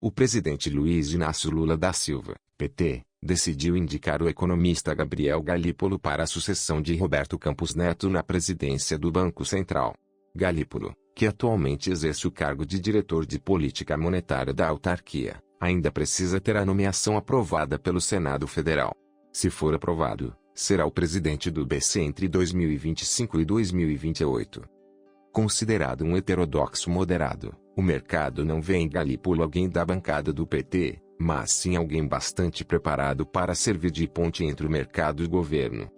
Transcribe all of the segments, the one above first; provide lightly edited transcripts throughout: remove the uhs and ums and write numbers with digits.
O presidente Luiz Inácio Lula da Silva, PT, decidiu indicar o economista Gabriel Galípolo para a sucessão de Roberto Campos Neto na presidência do Banco Central. Galípolo, que atualmente exerce o cargo de diretor de política monetária da autarquia, ainda precisa ter a nomeação aprovada pelo Senado Federal. Se for aprovado, será o presidente do BC entre 2025 e 2028. Considerado um heterodoxo moderado, o mercado não vê em Galípolo alguém da bancada do PT, mas sim alguém bastante preparado para servir de ponte entre o mercado e o governo.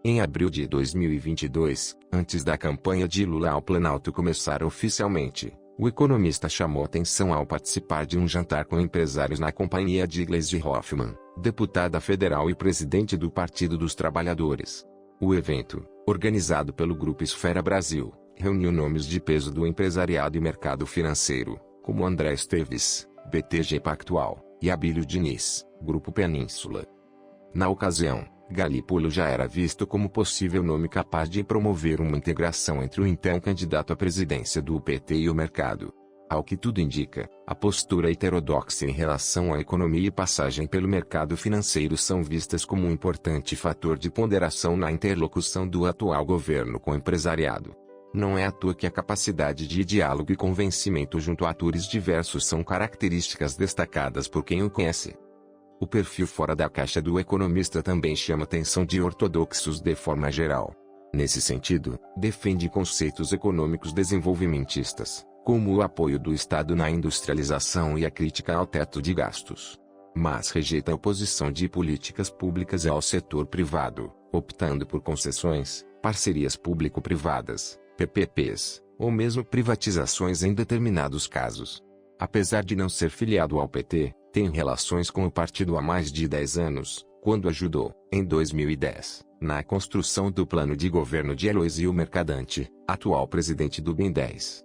Em abril de 2022, antes da campanha de Lula ao Planalto começar oficialmente, o economista chamou atenção ao participar de um jantar com empresários na companhia de Gleisi Hoffmann, deputada federal e presidente do Partido dos Trabalhadores. O evento, organizado pelo Grupo Esfera Brasil, reuniu nomes de peso do empresariado e mercado financeiro, como André Esteves, BTG Pactual, e Abílio Diniz, Grupo Península. Na ocasião, Galípolo já era visto como possível nome capaz de promover uma integração entre o então candidato à presidência do PT e o mercado. Ao que tudo indica, a postura heterodoxa em relação à economia e passagem pelo mercado financeiro são vistas como um importante fator de ponderação na interlocução do atual governo com o empresariado. Não é à toa que a capacidade de diálogo e convencimento junto a atores diversos são características destacadas por quem o conhece. O perfil fora da caixa do economista também chama atenção de ortodoxos de forma geral. Nesse sentido, defende conceitos econômicos desenvolvimentistas, como o apoio do Estado na industrialização e a crítica ao teto de gastos. Mas rejeita a oposição de políticas públicas ao setor privado, optando por concessões, parcerias público-privadas, PPPs, ou mesmo privatizações em determinados casos. Apesar de não ser filiado ao PT, tem relações com o partido há mais de 10 anos, quando ajudou, em 2010, na construção do plano de governo de Aloysio Mercadante, atual presidente do BNDES.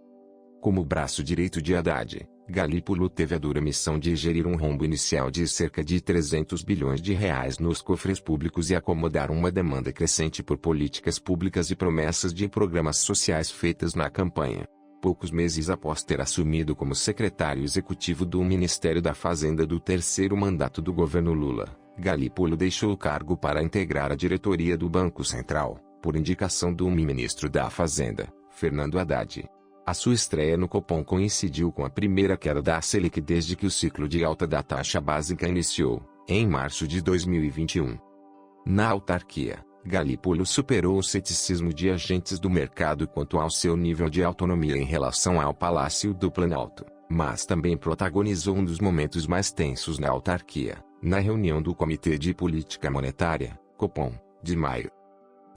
Como braço direito de Haddad, Galípolo teve a dura missão de gerir um rombo inicial de cerca de 300 bilhões de reais nos cofres públicos e acomodar uma demanda crescente por políticas públicas e promessas de programas sociais feitas na campanha. Poucos meses após ter assumido como secretário executivo do Ministério da Fazenda do terceiro mandato do governo Lula, Galípolo deixou o cargo para integrar a diretoria do Banco Central, por indicação do ministro da Fazenda, Fernando Haddad. A sua estreia no Copom coincidiu com a primeira queda da Selic desde que o ciclo de alta da taxa básica iniciou, em março de 2021. Na autarquia, Galípolo superou o ceticismo de agentes do mercado quanto ao seu nível de autonomia em relação ao Palácio do Planalto, mas também protagonizou um dos momentos mais tensos na autarquia, na reunião do Comitê de Política Monetária, Copom, de maio.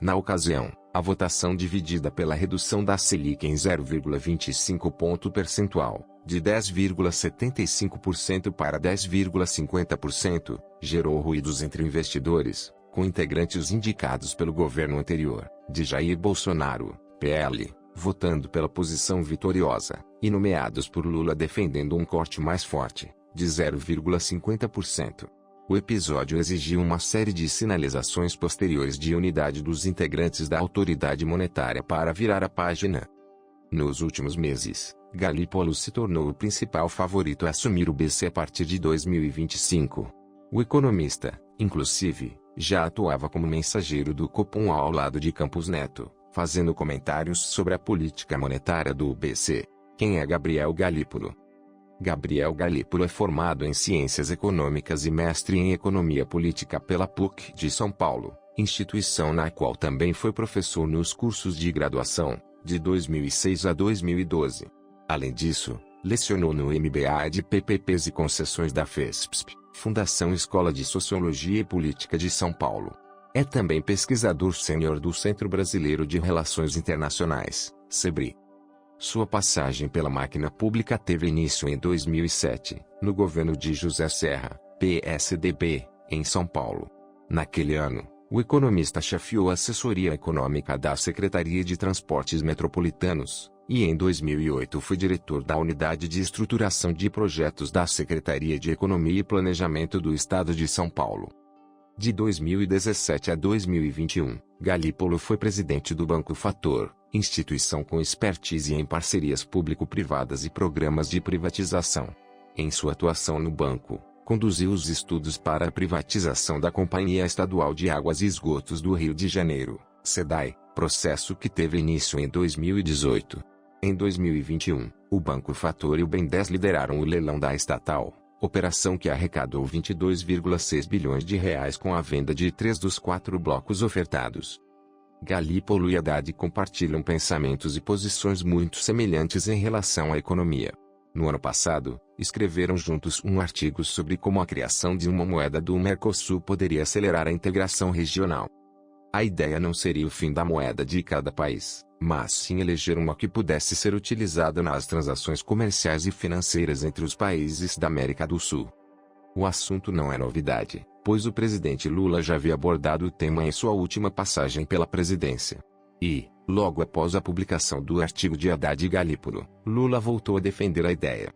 Na ocasião, a votação dividida pela redução da Selic em 0,25 ponto percentual, de 10,75% para 10,50%, gerou ruídos entre investidores, com integrantes indicados pelo governo anterior, de Jair Bolsonaro, PL, votando pela posição vitoriosa, e nomeados por Lula defendendo um corte mais forte, de 0,50%. O episódio exigiu uma série de sinalizações posteriores de unidade dos integrantes da autoridade monetária para virar a página. Nos últimos meses, Galípolo se tornou o principal favorito a assumir o BC a partir de 2025. O economista, inclusive, já atuava como mensageiro do Copom ao lado de Campos Neto, fazendo comentários sobre a política monetária do BC. Quem é Gabriel Galípolo? Gabriel Galípolo é formado em Ciências Econômicas e mestre em Economia Política pela PUC de São Paulo, instituição na qual também foi professor nos cursos de graduação, de 2006 a 2012. Além disso, lecionou no MBA de PPPs e concessões da FESP, Fundação Escola de Sociologia e Política de São Paulo. É também pesquisador sênior do Centro Brasileiro de Relações Internacionais, CEBRI. Sua passagem pela máquina pública teve início em 2007, no governo de José Serra, PSDB, em São Paulo. Naquele ano, o economista chefiou a assessoria econômica da Secretaria de Transportes Metropolitanos, e em 2008 foi diretor da Unidade de Estruturação de Projetos da Secretaria de Economia e Planejamento do Estado de São Paulo. De 2017 a 2021, Galípolo foi presidente do Banco Fator, instituição com expertise em parcerias público-privadas e programas de privatização. Em sua atuação no banco, conduziu os estudos para a privatização da Companhia Estadual de Águas e Esgotos do Rio de Janeiro, SEDAI, processo que teve início em 2018. Em 2021, o Banco Fator e o BNDES lideraram o leilão da estatal, operação que arrecadou 22,6 bilhões de reais com a venda de 3 dos 4 blocos ofertados. Galípolo e Haddad compartilham pensamentos e posições muito semelhantes em relação à economia. No ano passado, escreveram juntos um artigo sobre como a criação de uma moeda do Mercosul poderia acelerar a integração regional. A ideia não seria o fim da moeda de cada país, mas sim eleger uma que pudesse ser utilizada nas transações comerciais e financeiras entre os países da América do Sul. O assunto não é novidade, pois o presidente Lula já havia abordado o tema em sua última passagem pela presidência. E, logo após a publicação do artigo de Haddad e Galípolo, Lula voltou a defender a ideia.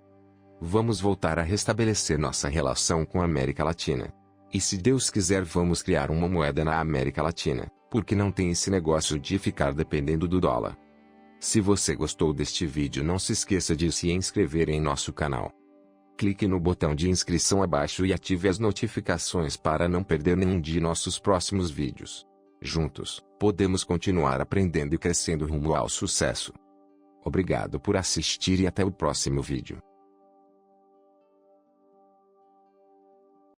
Vamos voltar a restabelecer nossa relação com a América Latina. E se Deus quiser vamos criar uma moeda na América Latina, porque não tem esse negócio de ficar dependendo do dólar. Se você gostou deste vídeo não se esqueça de se inscrever em nosso canal. Clique no botão de inscrição abaixo e ative as notificações para não perder nenhum de nossos próximos vídeos. Juntos, podemos continuar aprendendo e crescendo rumo ao sucesso. Obrigado por assistir e até o próximo vídeo.